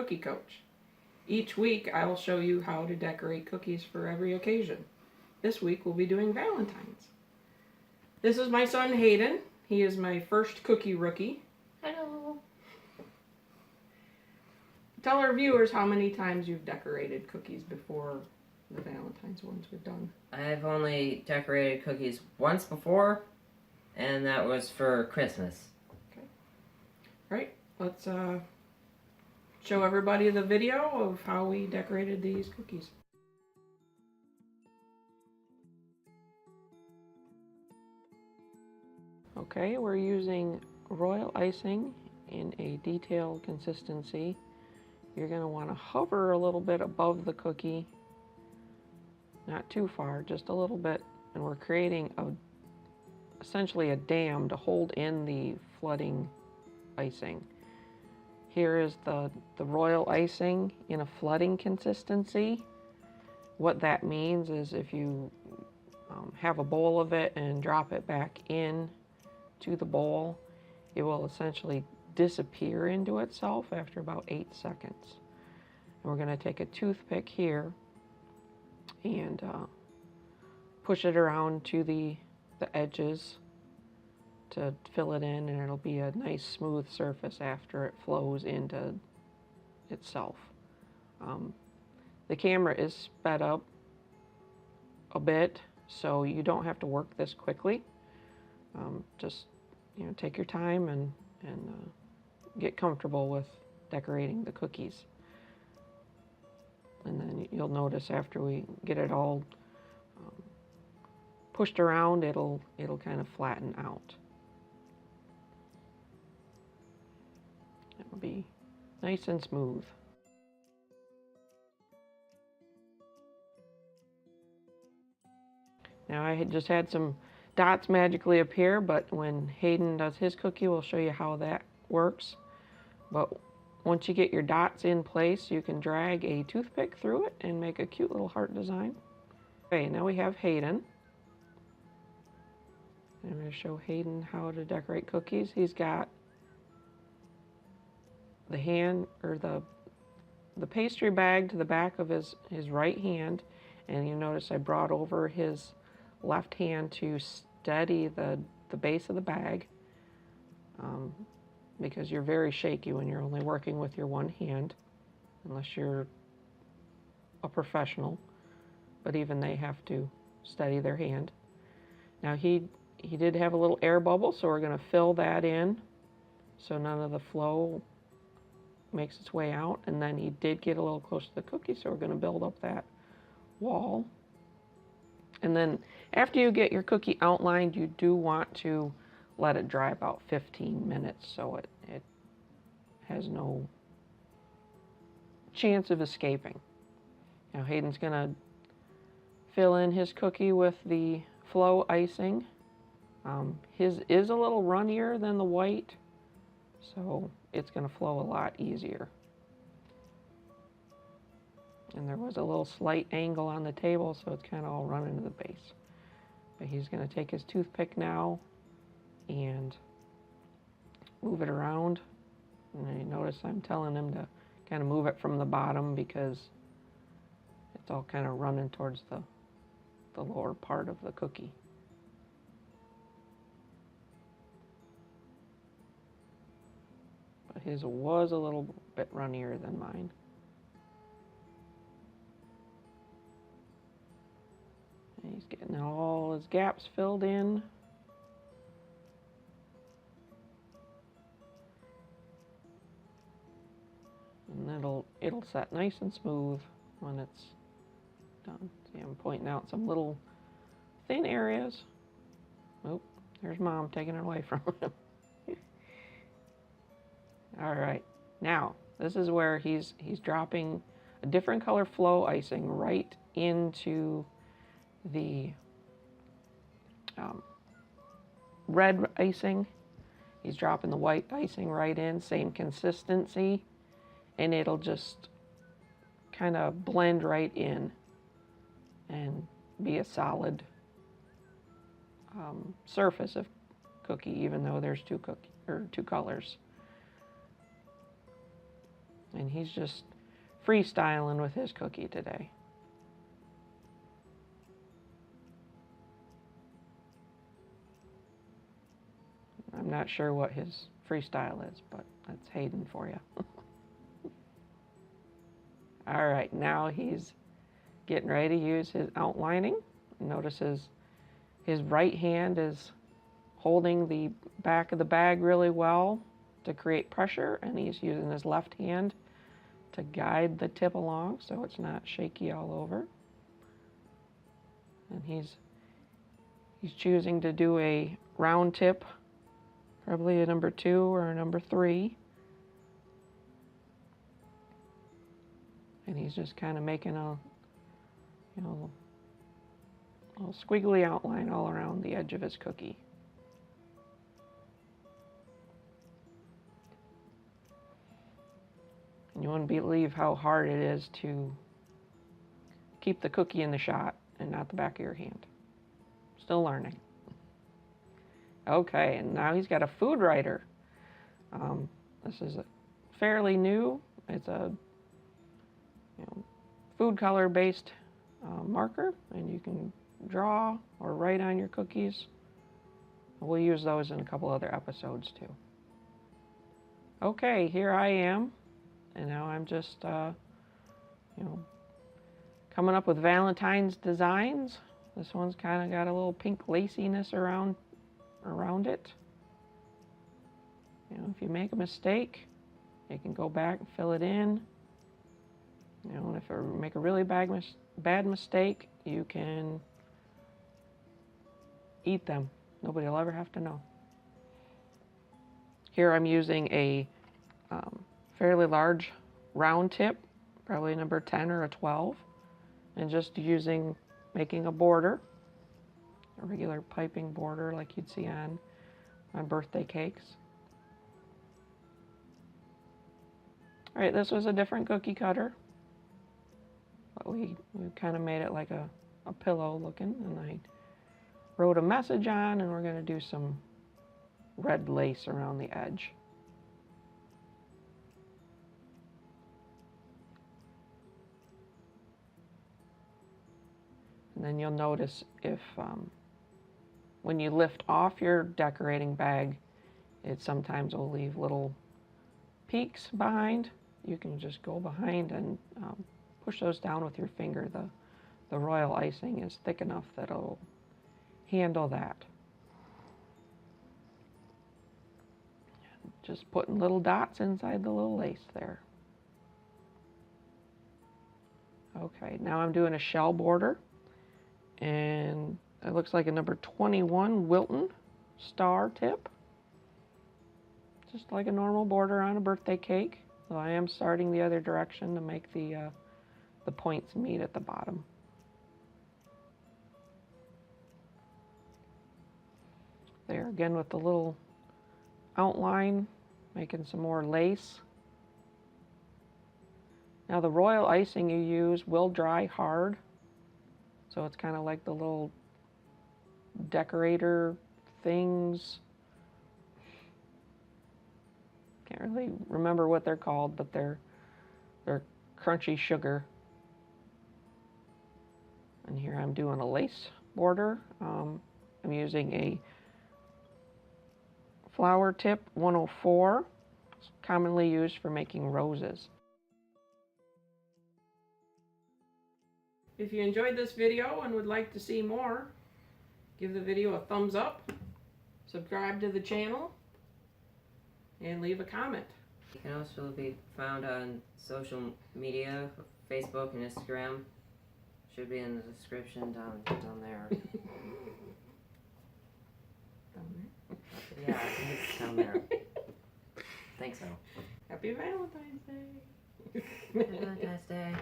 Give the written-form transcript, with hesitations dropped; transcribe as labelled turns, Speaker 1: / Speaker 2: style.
Speaker 1: Cookie Coach. Each week I will show you how to decorate cookies for every occasion. This week we'll be doing Valentine's. This is my son Hayden. He is my first cookie rookie.
Speaker 2: Hello.
Speaker 1: Tell our viewers how many times you've decorated cookies before the Valentine's ones were done.
Speaker 2: I've only decorated cookies once before, and that was for Christmas.
Speaker 1: Okay. Right, let's show everybody the video of how we decorated these cookies. Okay, we're using royal icing in a detailed consistency. You're going to want to hover a little bit above the cookie, not too far, just a little bit, and we're creating essentially a dam to hold in the flooding icing. Here is the royal icing in a flooding consistency. What that means is if you have a bowl of it and drop it back in to the bowl, it will essentially disappear into itself after about 8 seconds. And we're going to take a toothpick here and push it around to the edges to fill it in, and it'll be a nice smooth surface after it flows into itself. The camera is sped up a bit, so you don't have to work this quickly. Just take your time and get comfortable with decorating the cookies. And then you'll notice after we get it all pushed around, it'll kind of flatten out. It'll be nice and smooth. Now I had just had some dots magically appear, but when Hayden does his cookie, we'll show you how that works. But once you get your dots in place, you can drag a toothpick through it and make a cute little heart design. Okay, now we have Hayden. I'm going to show Hayden how to decorate cookies. He's got the hand, or the pastry bag to the back of his right hand, and you notice I brought over his left hand to steady the base of the bag, because you're very shaky when you're only working with your one hand, unless you're a professional, but even they have to steady their hand. Now he did have a little air bubble, so we're going to fill that in so none of the flow makes its way out, and then he did get a little close to the cookie, so we're going to build up that wall. And then after you get your cookie outlined, you do want to let it dry about 15 minutes so it has no chance of escaping. Now Hayden's going to fill in his cookie with the flow icing. His is a little runnier than the white, so it's going to flow a lot easier. And there was a little slight angle on the table, so it's kind of all run into the base. But he's going to take his toothpick now and move it around. And you notice I'm telling him to kind of move it from the bottom because it's all kind of running towards the lower part of the cookie. But his was a little bit runnier than mine. And he's getting all his gaps filled in. And it'll set nice and smooth when it's done. See, I'm pointing out some little thin areas. Oh, there's Mom taking it away from him. All right, now this is where he's dropping a different color flow icing right into the red icing. He's dropping the white icing right in, same consistency, and it'll just kind of blend right in and be a solid surface of cookie, even though there's two colors. And he's just freestyling with his cookie today. I'm not sure what his freestyle is, but that's Hayden for you. All right, now he's getting ready to use his outlining. Notice his right hand is holding the back of the bag really well to create pressure, and he's using his left hand to guide the tip along so it's not shaky all over. And he's choosing to do a round tip, probably a number 2 or a number 3. And he's just kind of making a, you know, a little squiggly outline all around the edge of his cookie. And you wouldn't believe how hard it is to keep the cookie in the shot and not the back of your hand. Still learning. Okay, and now he's got a food writer. This is fairly new. It's a food color based marker, and you can draw or write on your cookies. We'll use those in a couple other episodes too. Okay, here I am, and now I'm just coming up with Valentine's designs. This one's kind of got a little pink laciness around it. If you make a mistake, you can go back and fill it in. And if you make a really bad mistake, you can eat them. Nobody will ever have to know. Here I'm using a fairly large round tip, probably a number 10 or a 12, and just making a border, a regular piping border like you'd see on birthday cakes. All right, this was a different cookie cutter, but we kind of made it like a pillow looking, and I wrote a message on, and we're going to do some red lace around the edge. And then you'll notice if when you lift off your decorating bag, it sometimes will leave little peaks behind. You can just go behind and push those down with your finger. The royal icing is thick enough that it'll handle that. Just putting little dots inside the little lace there. Okay, now I'm doing a shell border, and it looks like a number 21 Wilton star tip. Just like a normal border on a birthday cake. So I am starting the other direction to make the points meet at the bottom. There again with the little outline, making some more lace. Now the royal icing you use will dry hard, so it's kind of like the little decorator things. Can't really remember what they're called, but they're crunchy sugar. And here I'm doing a lace border. I'm using a flower tip 104. It's commonly used for making roses. If you enjoyed this video and would like to see more, give the video a thumbs up, subscribe to the channel, and leave a comment.
Speaker 2: You can also be found on social media, Facebook and Instagram. Should be in the description down there.
Speaker 1: Down there?
Speaker 2: Yeah, I think it's down there. I think so.
Speaker 1: Happy Valentine's Day!
Speaker 2: Happy Valentine's Day.